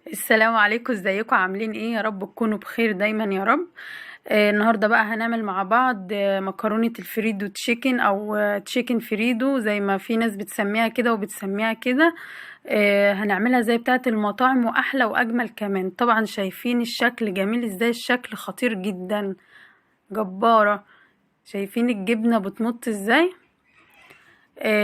السلام عليكم، ازيكم؟ عاملين ايه؟ يا رب تكونوا بخير دايما يا رب. النهارده بقى هنعمل مع بعض مكرونه الفريدو تشيكن او تشيكن فريدو زي ما في ناس بتسميها كده وبتسميها كده. هنعملها زي بتاعه المطاعم واحلى واجمل كمان. طبعا شايفين الشكل جميل ازاي؟ الشكل خطير جدا، جباره. شايفين الجبنه بتمط ازاي؟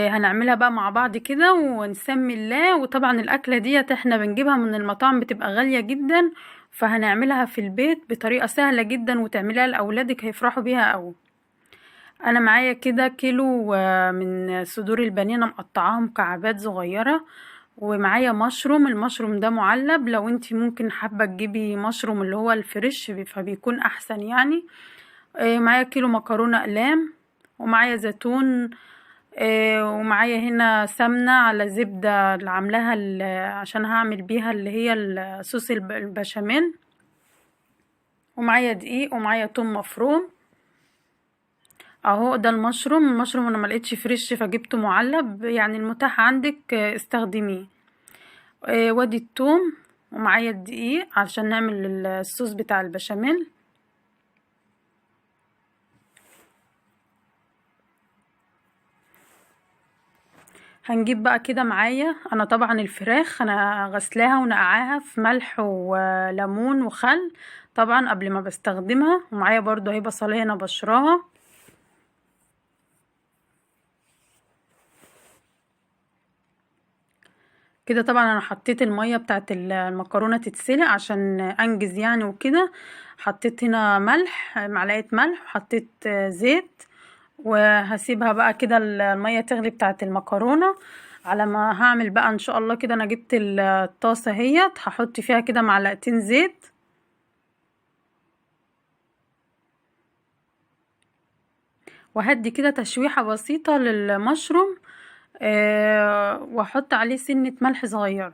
هنعملها بقى مع بعض كده ونسمي الله. وطبعا الاكله ديت احنا بنجيبها من المطاعم بتبقى غاليه جدا، فهنعملها في البيت بطريقه سهله جدا وتعمليها لاولادك هيفرحوا بيها قوي. انا معايا كده كيلو من صدور البانيه، انا مقطعاها مكعبات صغيره. ومعايا مشروم، المشروم ده معلب، لو انتي ممكن حابه تجيبي مشروم اللي هو الفريش فبيكون احسن يعني. معايا كيلو مكرونه اقلام، ومعايا زيتون. ومعايا هنا سمنة على زبدة اللي عاملاها عشان هعمل بيها اللي هي الصوص البشاميل. ومعايا دقيق، ومعايا توم مفروم. اهو ده المشروم انا ملقتش فريش فجبته معلب، يعني المتاح عندك استخدميه. وادي التوم، ومعايا الدقيق عشان نعمل الصوص بتاع البشاميل. هنجيب بقى كده معايا انا طبعا الفراخ انا غسلاها ونقعاها في ملح وليمون وخل طبعا قبل ما بستخدمها. ومعايا برضو اهي بصلايه انا بشراها. كده طبعا انا حطيت الميه بتاعت المكرونه تتسلق عشان انجز يعني وكده. حطيت هنا ملح، معلقه ملح، وحطيت زيت. وهسيبها بقى كده الميه تغلي بتاعت المكرونه على ما هعمل بقى ان شاء الله. كده انا جبت الطاسه اهيت، هحط فيها كده معلقتين زيت. وهدي كده تشويحه بسيطه للمشروم. واحط عليه سنه ملح صغيره.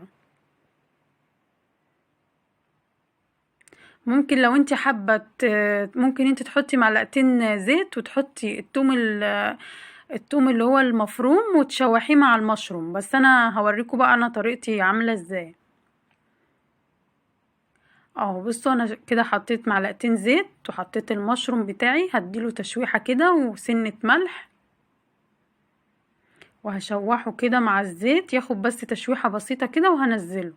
ممكن لو انت حابه ممكن انت تحطي معلقتين زيت وتحطي التوم اللي هو المفروم وتشوحيه مع المشروم. بس انا هوريكم بقى انا طريقتي عامله ازاي. اهو بصوا انا كده حطيت معلقتين زيت وحطيت المشروم بتاعي، هديله تشويحه كده وسنه ملح. وهشوحه كده مع الزيت ياخد بس تشويحه بسيطه كده وهنزله.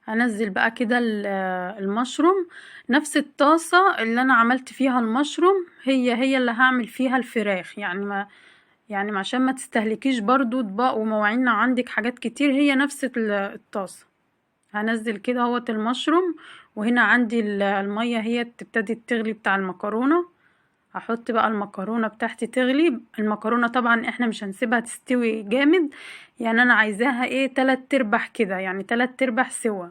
هنزل بقى كده المشروم. نفس الطاسة اللي انا عملت فيها المشروم هي اللي هعمل فيها الفراخ، يعني عشان ما تستهلكيش برضو اطباق ومواعين عندك حاجات كتير، هي نفس الطاسة. هنزل كده اهوت المشروم. وهنا عندي المية هي ابتدت تغلي بتاع المكرونة. هحط بقى المكرونة بتاعتي تغلي. المكرونة طبعا احنا مش هنسيبها تستوي جامد، يعني انا عايزاها ايه 3/4 كده، يعني 3/4 سوا،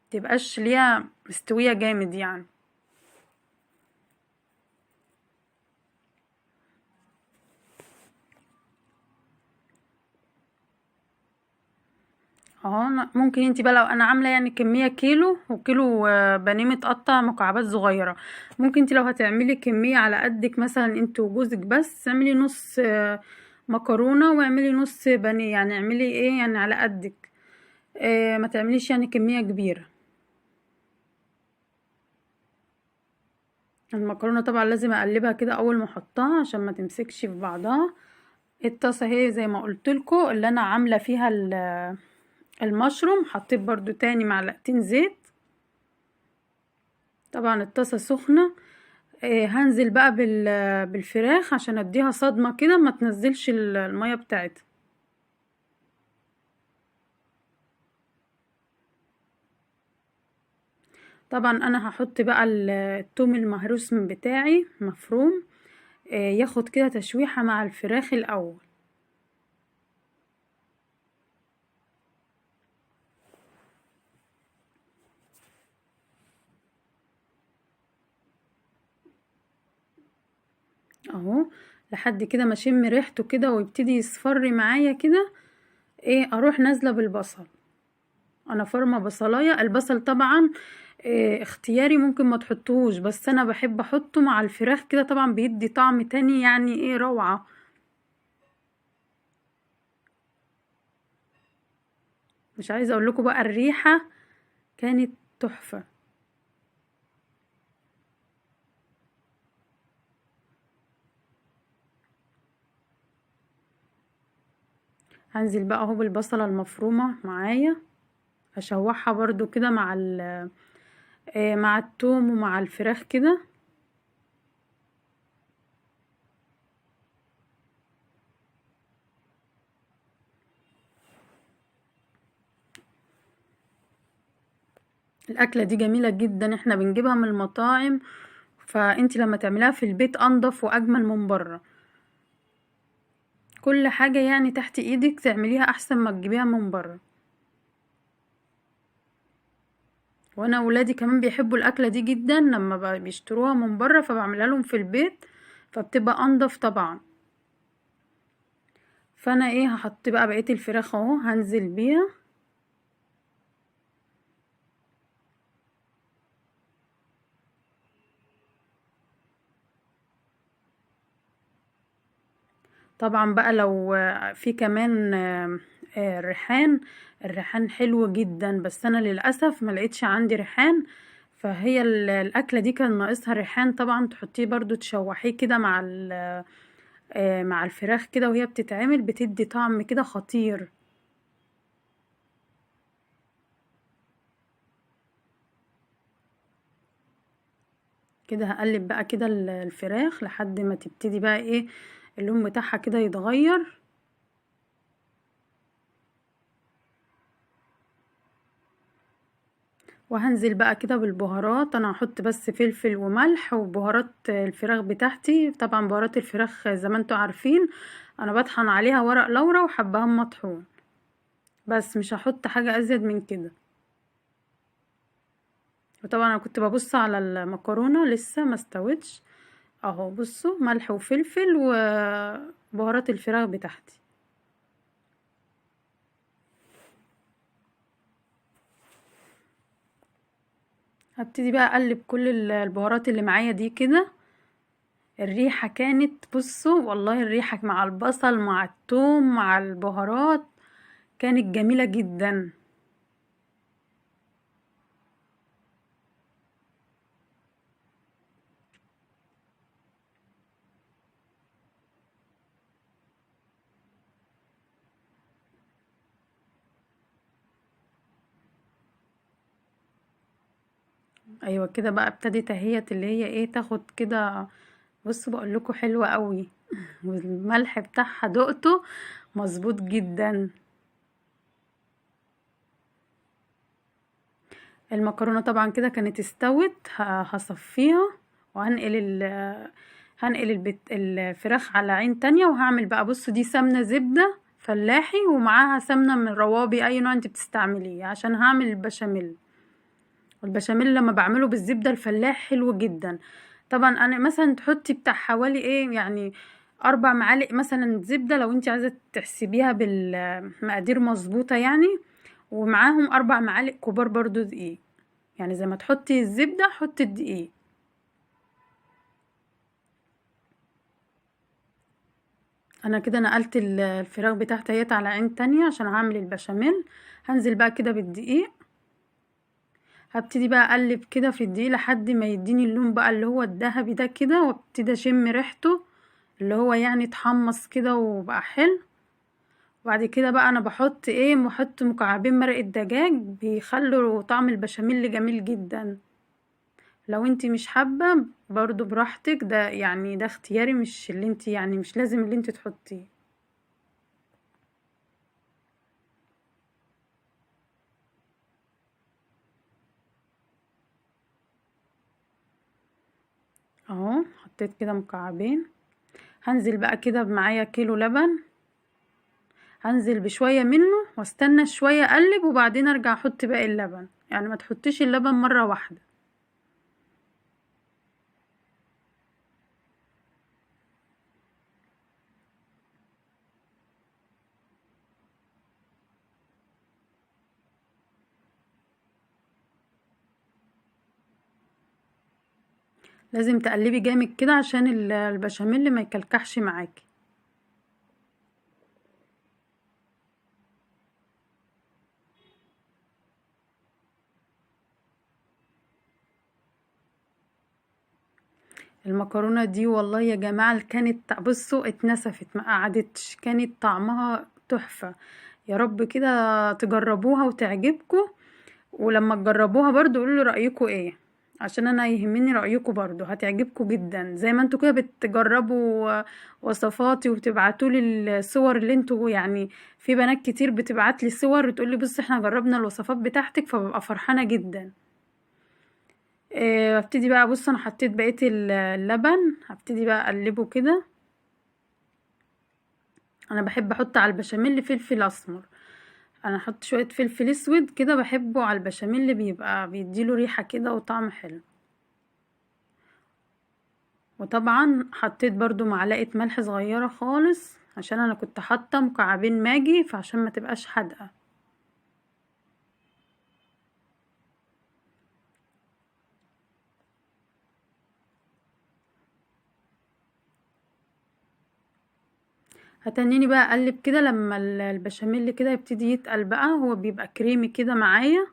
متبقاش ليها مستوية جامد يعني. اهو ممكن انتي بقى لو انا عامله يعني كميه كيلو وكيلو بانيه متقطع مكعبات صغيره، ممكن انتي لو هتعملي كميه على قدك مثلا انت وجوزك بس اعملي نص مكرونه واعملي نص بانيه، يعني اعملي ايه يعني على قدك. ما تعمليش يعني كميه كبيره. المكرونه طبعا لازم اقلبها كده اول ما احطها عشان ما تمسكش في بعضها. الطاسه هي زي ما قلت لكم اللي انا عامله فيها المشروم. حطيت برضو تاني معلقتين زيت. طبعا الطاسة سخنة. هنزل بقى بالفراخ عشان اديها صدمة كده ما تنزلش المية بتاعتها. طبعا انا هحط بقى التوم المهروس بتاعي مفروم. ياخد كده تشويحة مع الفراخ الاول. اهو لحد كده ما اشم ريحته كده ويبتدي يصفر معايا كده. ايه اروح نازلة بالبصل. انا فارمه بصلايه. البصل طبعا اختياري، ممكن ما تحطوش، بس انا بحب احطه مع الفراخ كده، طبعا بيدي طعم تاني يعني ايه، روعه. مش عايزه اقول لكم بقى الريحه كانت تحفه. هنزل بقى اهو بالبصله المفرومه معايا، اشوحها برضو كده مع مع التوم ومع الفراخ كده. الاكله دي جميله جدا، احنا بنجيبها من المطاعم، فانتي لما تعمليها في البيت انضف واجمل من بره. كل حاجه يعني تحت ايدك تعمليها احسن ما تجيبيها من بره. وانا ولادي كمان بيحبوا الاكله دي جدا، لما بيشتروها من بره فبعملها لهم في البيت، فبتبقى انضف طبعا. فانا ايه، هحط بقى بقيه الفراخ اهو، هنزل بيها. طبعا بقى لو في كمان ريحان. الريحان حلو جدا، بس انا للاسف ما لقيتش عندي ريحان، فهي الاكله دي كان ناقصها ريحان. طبعا تحطيه برضو تشوحيه كده مع مع الفراخ كده، وهي بتتعمل بتدي طعم كده خطير. كده هقلب بقى كده الفراخ لحد ما تبتدي بقى ايه، اللون بتاعها كده يتغير. وهنزل بقى كده بالبهارات، انا هحط بس فلفل وملح وبهارات الفراخ بتاعتي. طبعا بهارات الفراخ زي ما انتوا عارفين، انا بطحن عليها ورق لورا وحبهان مطحون، بس مش هحط حاجة ازيد من كده. وطبعا انا كنت ببص على المكرونة لسه ما استوتش، اهو بصوا ملح وفلفل وبهارات الفراخ بتاعتي. هبتدي بقى اقلب كل البهارات اللي معايا دي كده. الريحة كانت، بصوا والله الريحة مع البصل مع الثوم مع البهارات كانت جميلة جدا. ايوه كده بقى ابتدت اهيت اللي هي ايه تاخد كده. بصوا بقول لكم حلوة قوي والملح بتاعها دقته مظبوط جدا. المكرونة طبعا كده كانت استوت، هصفيها وهنقل هنقل الفراخ على عين تانية، وهعمل بقى بصوا دي سمنة زبدة فلاحي ومعاها سمنة من روابي، اي نوع انت بتستعمليه، عشان هعمل البشاميل. والبشاميل لما بعمله بالزبدة الفلاح حلو جدا. طبعا انا مثلا تحطي بتاع حوالي ايه يعني 4 معالق مثلا زبدة، لو انت عايزة تحسبيها بالمقادير مظبوطة يعني. ومعاهم 4 معالق كبار برضو دقيق، يعني زي ما تحطي الزبدة حطي الدقيق. انا كده نقلت الفراخ بتاعتي اهيت على عين تانية عشان هعمل البشاميل. هنزل بقى كده بالدقيق، هبتدي بقى اقلب كده في الدقيق لحد ما يديني اللون بقى اللي هو الذهبي ده كده، وابتدي اشم ريحته اللي هو يعني اتحمص كده وبقى حلو. وبعد كده بقى انا بحط ايه، بحط مكعبين مرق الدجاج، بيخلوا طعم البشاميل جميل جدا. لو انتي مش حابة برضو براحتك، ده يعني ده اختياري، مش اللي انتي يعني مش لازم اللي انتي تحطيه. اهو حطيت كده مكعبين. هنزل بقى كده معايا كيلو لبن، هنزل بشوية منه واستنى شوية اقلب وبعدين ارجع احط باقي اللبن، يعني ما تحطيش اللبن مرة واحدة. لازم تقلبي جامد كده عشان البشاميل ما يكلكعش معاكي. المكرونه دي والله يا جماعه كانت، بصوا اتنسفت ما قعدتش، كانت طعمها تحفه. يا رب كده تجربوها وتعجبكم، ولما تجربوها برضو قولوا لي رايكم ايه، عشان انا يهمني رايكم برضو، هتعجبكم جدا زي ما انتوا كده بتجربوا وصفاتي وبتبعتوا لي الصور اللي انتوا يعني. في بنات كتير بتبعت لي صور وتقول لي بص احنا جربنا الوصفات بتاعتك، فببقى فرحانه جدا. هبتدي بقى، بص انا حطيت بقيه اللبن، هبتدي بقى اقلبه كده. انا بحب احط على البشاميل فلفل اسمر، انا احط شويه فلفل اسود كده بحبه على البشاميل، بيبقى بيديله ريحه كده وطعم حلو. وطبعا حطيت برضو معلقه ملح صغيره خالص، عشان انا كنت حاطه مكعبين ماجي، فعشان ما تبقاش حادقه. هتنيني بقى اقلب كده لما البشاميل كده يبتدي يتقل بقى، هو بيبقى كريمي كده معايا.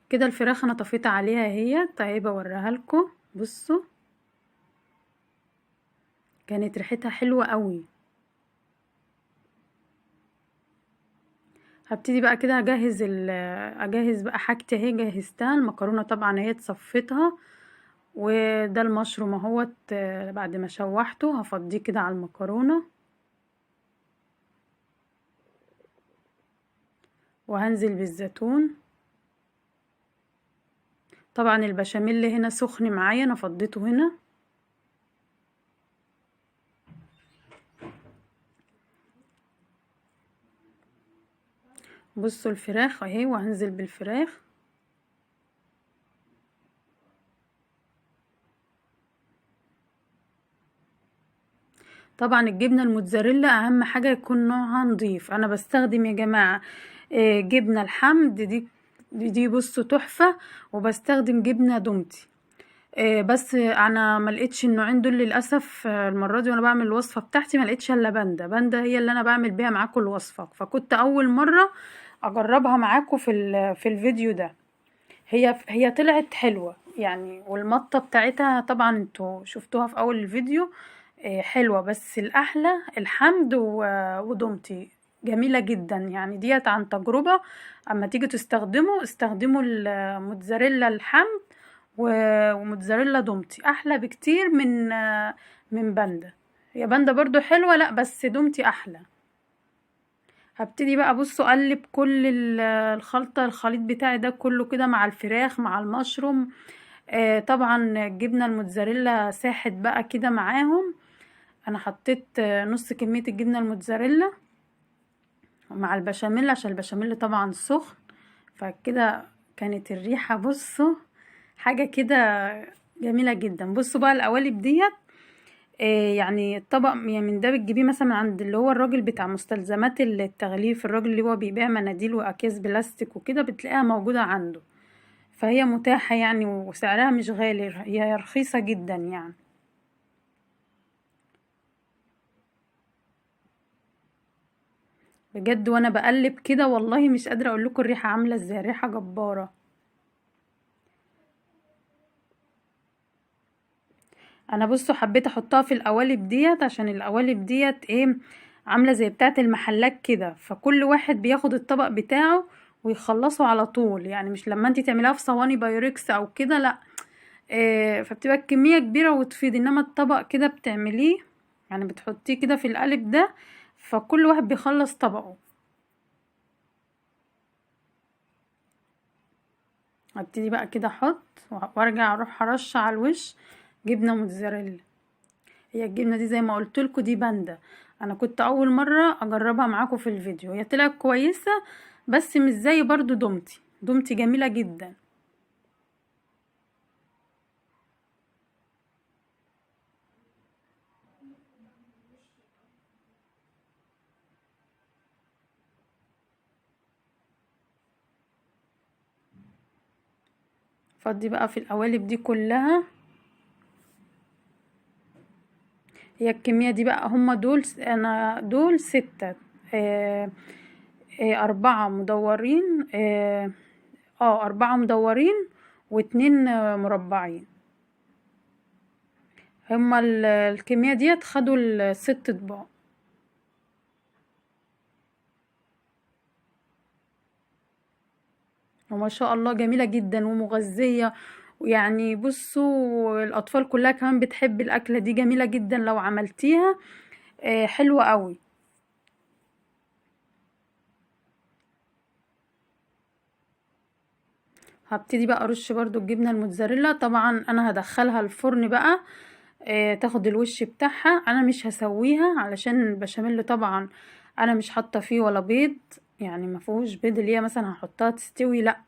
كده الفراخ انا طفيت عليها اهي، طيب اوريها لكم. بصوا كانت ريحتها حلوة قوي. هبتدي بقى كده اجهز بقى حاجتي اهي، جهزتها المكرونة طبعا اهي اتصفيتها، وده المشروم اهوت بعد ما شوحته هفضيه كده على المكرونة، وهنزل بالزيتون. طبعا البشاميل هنا سخن معايا، انا فضيته هنا. بصوا الفراخ اهي، وهنزل بالفراخ. طبعا الجبنة الموتزاريلا اهم حاجة يكون نوعها نضيف، انا بستخدم يا جماعة جبنة الحمد دي بصوا تحفة، وبستخدم جبنة دومتي. بس انا ما لقيتش النوعين دول للاسف، المره دي وانا بعمل الوصفه بتاعتي ما لقيتش الا باندا هي اللي انا بعمل بيها معاكم الوصفه، فكنت اول مره اجربها معاكم في الفيديو ده. هي طلعت حلوه يعني، والمطه بتاعتها طبعا انتوا شفتوها في اول الفيديو. حلوه، بس الاحلى الحمد ودومتي جميله جدا يعني، ديت عن تجربه. اما تيجي استخدموا الموتزاريلا الحمد وموتزاريلا دومتي احلى بكتير من باندا. هي باندا برضو حلوة، لا بس دومتي احلى. هبتدي بقى بصوا اقلب كل الخليط بتاعي ده كله كده مع الفراخ مع المشروم. طبعا الجبنة الموتزاريلا ساحت بقى كده معاهم. انا حطيت نص كمية الجبنة الموتزاريلا مع البشاميل، عشان البشاميل طبعا سخن، فكده كانت الريحة بصوا حاجة كده جميلة جدا. بصوا بقى القوالب ديت يعني الطبق يعني من ده بتجيبيه مثلا عند اللي هو الراجل بتاع مستلزمات التغليف، الراجل اللي هو بيبيع مناديل واكياس بلاستيك وكده، بتلاقيها موجودة عنده، فهي متاحة يعني، وسعرها مش غالي، هي رخيصة جدا يعني. بجد وانا بقلب كده والله مش قادرة اقول لكم الريحة عاملة ازاي، ريحة جبارة. انا بصوا حبيت احطها في القوالب ديت، عشان القوالب ديت ايه، عامله زي بتاعه المحلات كده، فكل واحد بياخد الطبق بتاعه ويخلصه على طول يعني، مش لما انتي تعمليها في صواني بايركس او كده لا. إيه، فبتبقى الكميه كبيره وتفيد، انما الطبق كده بتعمليه يعني بتحطيه كده في القالب ده، فكل واحد بيخلص طبقه. هبتدي بقى كده احط، وارجع اروح ارش على الوش جبنه موتزاريلا. هي الجبنه دي زي ما قلت لكم دي باندا، انا كنت اول مره اجربها معاكم في الفيديو، هي طلعت كويسه بس مش زي برضو دومتي جميله جدا. فضي بقى في القوالب دي كلها. هي الكمية دي بقى هما دول، انا دول 6، 4 مدورين، 4 مدورين و2 مربعين. هما الكمية ديت خدوا ال6 اطباق. وما شاء الله جميلة جدا ومغذية، ويعني بصوا الأطفال كلها كمان بتحب الأكلة دي، جميلة جدا لو عملتيها، حلوة قوي. هبتدي بقى ارش برضو الجبنة الموتزاريلا. طبعا انا هدخلها الفرن بقى، تاخد الوش بتاعها. انا مش هسويها علشان البشاميل طبعا انا مش حاطه فيه ولا بيض، يعني ما فيهوش بيض اللي هي مثلا هحطها تستوي، لا،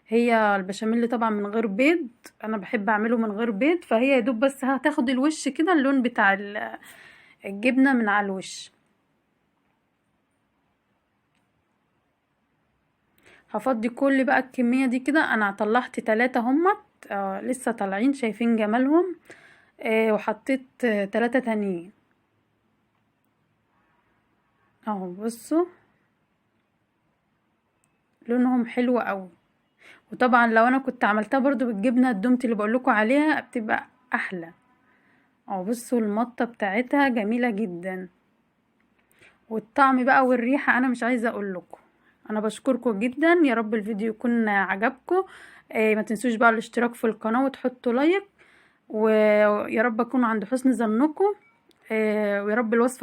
هي البشاميل طبعا من غير بيض، انا بحب اعمله من غير بيض. فهي يا دوب بس هتاخد الوش كده، اللون بتاع الجبنة من على الوش. هفضي كل بقى الكمية دي كده. انا طلعت 3 همت، لسه طالعين، شايفين جمالهم. وحطيت 3 تانيين اهو، بصوا لونهم حلو قوي. وطبعا لو انا كنت عملتها برضو بالجبنة الدومتي اللي بقولكوا عليها بتبقى احلى. اهو بصوا المطة بتاعتها جميلة جدا، والطعم بقى والريحة انا مش عايزة اقولكوا. انا بشكركم جدا، يا رب الفيديو يكون عجبكم. ما تنسوش بقى الاشتراك في القناة وتحطوا لايك، ويا رب اكون عند حسن ظنكم. ويا رب الوصفة